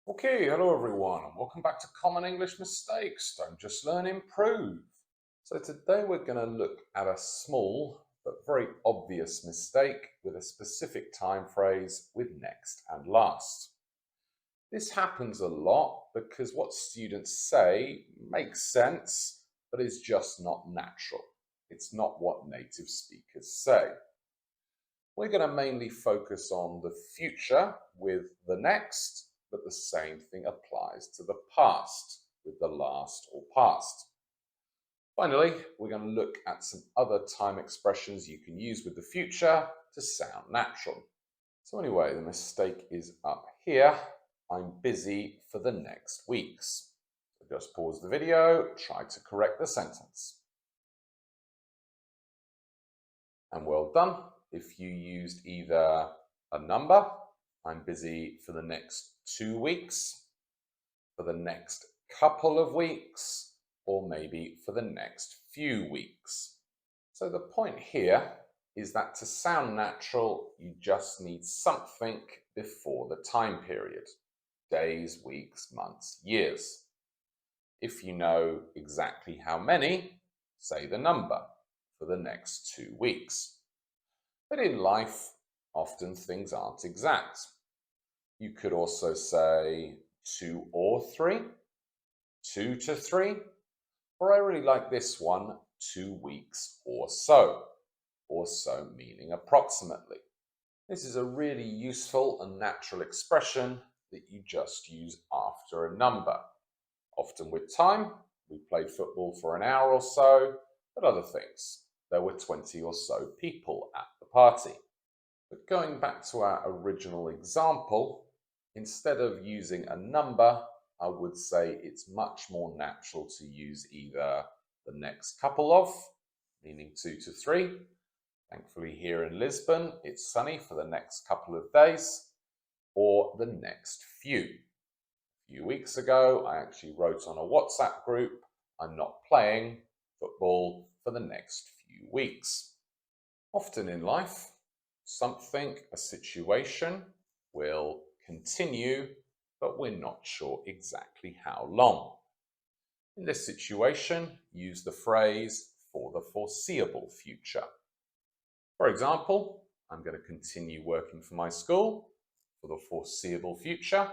Okay, hello everyone, and welcome back to Common English Mistakes. Don't just learn, improve. So today we're going to look at a small but very obvious mistake with a specific time phrase with next and last. This happens a lot because what students say makes sense, but is just not natural. It's not what native speakers say. We're going to mainly focus on the future with the next, but the same thing applies to the past with the last or past. Finally, we're going to look at some other time expressions you can use with the future to sound natural. So anyway, the mistake is up here. I'm busy for the next weeks. So just pause the video, try to correct the sentence. And well done. If you used either a number, I'm busy for the next 2 weeks, for the next couple of weeks, or maybe for the next few weeks. So the point here is that to sound natural, you just need something before the time period. Days, weeks, months, years. If you know exactly how many, say the number for the next 2 weeks. But in life, often things aren't exact. You could also say 2 or 3, 2 to 3, or I really like this one, 2 weeks or so meaning approximately. This is a really useful and natural expression that you just use after a number. Often with time, we played football for an hour or so, but other things. There were 20 or so people at the party. But going back to our original example, instead of using a number, I would say it's much more natural to use either the next couple of, meaning 2 to 3. Thankfully, here in Lisbon, it's sunny for the next couple of days, or the next few. A few weeks ago, I actually wrote on a WhatsApp group, I'm not playing football for the next few weeks. Often in life, something, a situation, will continue, but we're not sure exactly how long. In this situation, use the phrase for the foreseeable future. For example, I'm going to continue working for my school for the foreseeable future.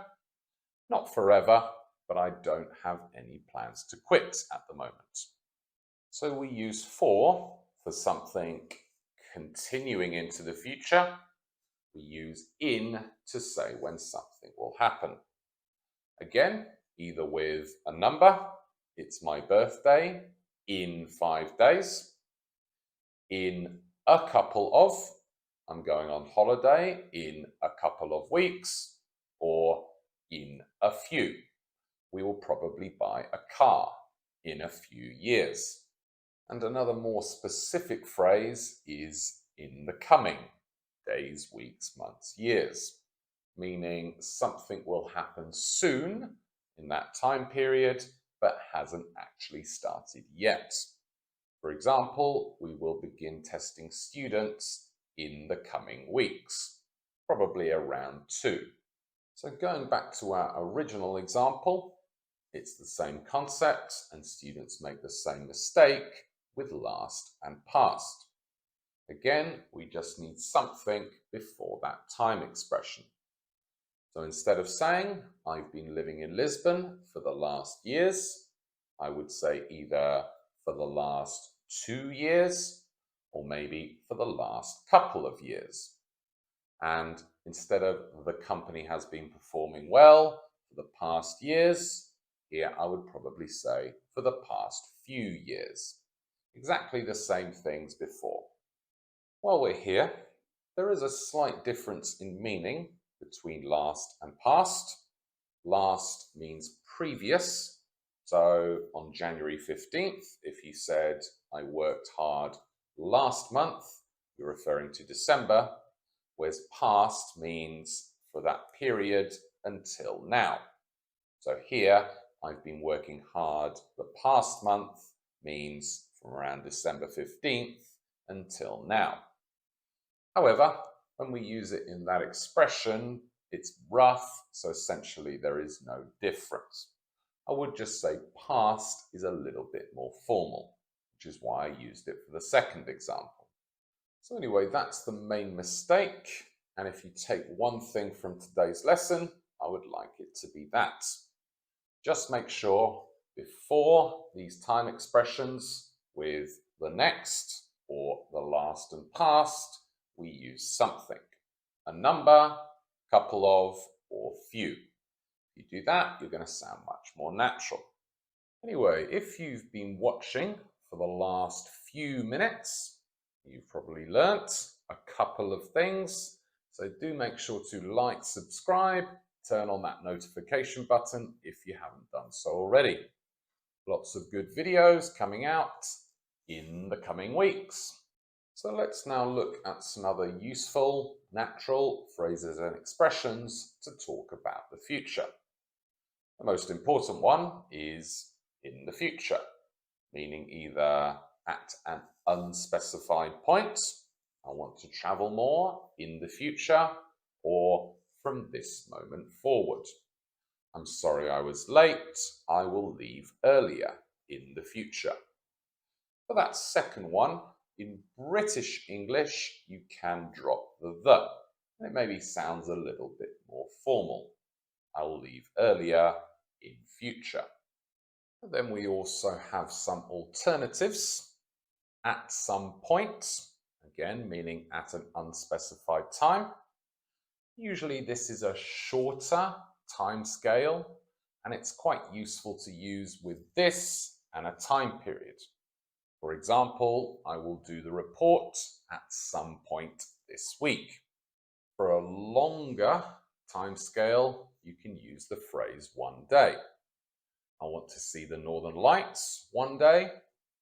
Not forever, but I don't have any plans to quit at the moment. So we use for something continuing into the future. We use in to say when something will happen. Again, either with a number, it's my birthday in 5 days. In a couple of, I'm going on holiday in a couple of weeks, or in a few. We will probably buy a car in a few years. And another more specific phrase is in the coming, days, weeks, months, years, meaning something will happen soon in that time period, but hasn't actually started yet. For example, we will begin testing students in the coming weeks, probably around 2. So going back to our original example, it's the same concept and students make the same mistake with last and past. Again, we just need something before that time expression. So instead of saying, I've been living in Lisbon for the last years, I would say either for the last 2 years or maybe for the last couple of years. And instead of the company has been performing well for the past years, here I would probably say for the past few years. Exactly the same things before. While we're here, there is a slight difference in meaning between last and past. Last means previous. So on January 15th, if you said, I worked hard last month, you're referring to December, whereas past means for that period until now. So here, I've been working hard the past month means from around December 15th until now. However, when we use it in that expression, It's rough, so essentially there is no difference. I would just say past is a little bit more formal, which is why I used it for the second example. So anyway, that's the main mistake. And if you take one thing from today's lesson, I would like it to be that. Just make sure before these time expressions with the next or the last and past, we use something. A number, couple of, or few. If you do that, you're going to sound much more natural. Anyway, if you've been watching for the last few minutes, you've probably learnt a couple of things. So do make sure to like, subscribe, turn on that notification button if you haven't done so already. Lots of good videos coming out in the coming weeks. So let's now look at some other useful, natural phrases and expressions to talk about the future. The most important one is in the future, meaning either at an unspecified point, I want to travel more in the future, or from this moment forward. I'm sorry I was late, I will leave earlier in the future. For that second one, in British English, you can drop the. And it maybe sounds a little bit more formal. I will leave earlier in future. And then we also have some alternatives. At some point, again, meaning at an unspecified time. Usually this is a shorter time scale, and it's quite useful to use with this and a time period. For example, I will do the report at some point this week. For a longer time scale, you can use the phrase one day. I want to see the Northern Lights one day,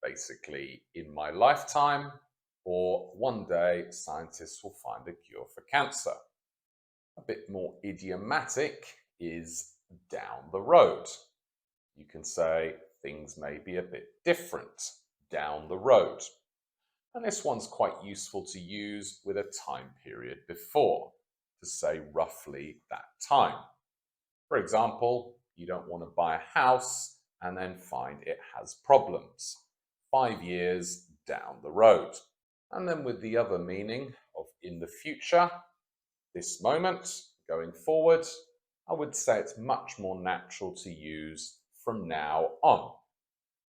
basically in my lifetime, or one day scientists will find a cure for cancer. A bit more idiomatic is down the road. You can say things may be a bit different down the road. And this one's quite useful to use with a time period before, to say roughly that time. For example, you don't want to buy a house and then find it has problems 5 years down the road. And then with the other meaning of in the future, this moment, going forward, I would say it's much more natural to use from now on.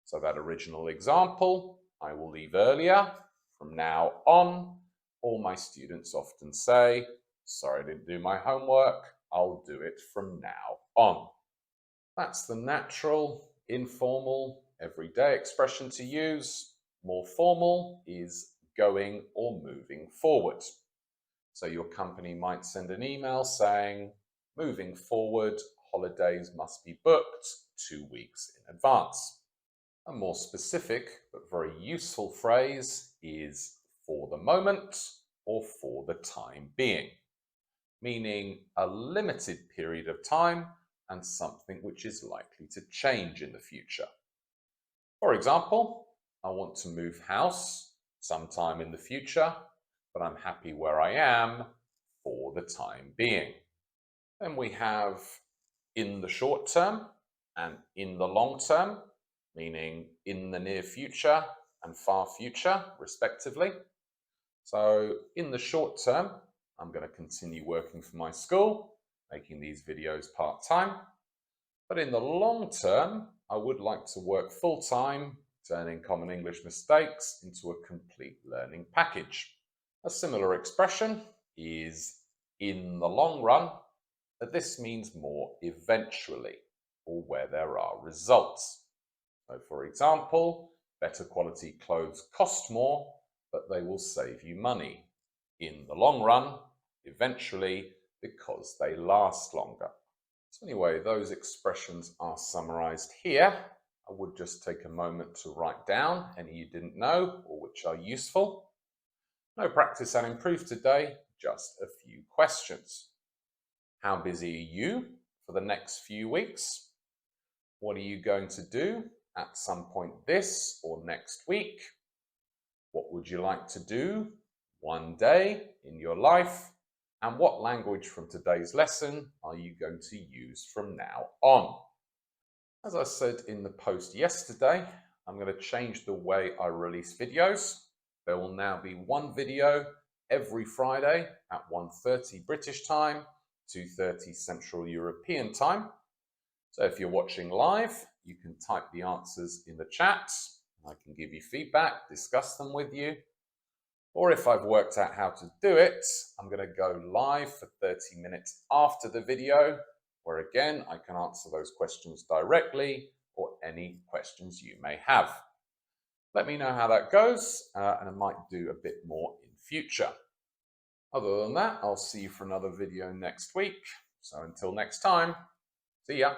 So that original example, I will leave earlier, from now on. All my students often say, sorry, I didn't do my homework, I'll do it from now on. That's the natural, informal, everyday expression to use. More formal is going or moving forward. So your company might send an email saying, moving forward, holidays must be booked 2 weeks in advance. A more specific but very useful phrase is for the moment or for the time being, meaning a limited period of time and something which is likely to change in the future. For example, I want to move house sometime in the future, but I'm happy where I am for the time being. Then we have in the short term and in the long term, meaning in the near future and far future, respectively. So in the short term, I'm going to continue working for my school, making these videos part-time. But in the long term, I would like to work full-time, turning common English mistakes into a complete learning package. A similar expression is in the long run, but this means more eventually, or where there are results. So for example, better quality clothes cost more, but they will save you money in the long run, eventually, because they last longer. So anyway, those expressions are summarized here. I would just take a moment to write down any you didn't know or which are useful. No practice and improve today, just a few questions. How busy are you for the next few weeks? What are you going to do at some point this or next week? What would you like to do one day in your life? And what language from today's lesson are you going to use from now on? As I said in the post yesterday, I'm going to change the way I release videos. There will now be one video every Friday at 1:30 British time, 2:30 Central European time. So if you're watching live, you can type the answers in the chat. I can give you feedback, discuss them with you. Or if I've worked out how to do it, I'm going to go live for 30 minutes after the video, where again, I can answer those questions directly or any questions you may have. Let me know how that goes, and I might do a bit more in future. Other than that, I'll see you for another video next week. So until next time, see ya.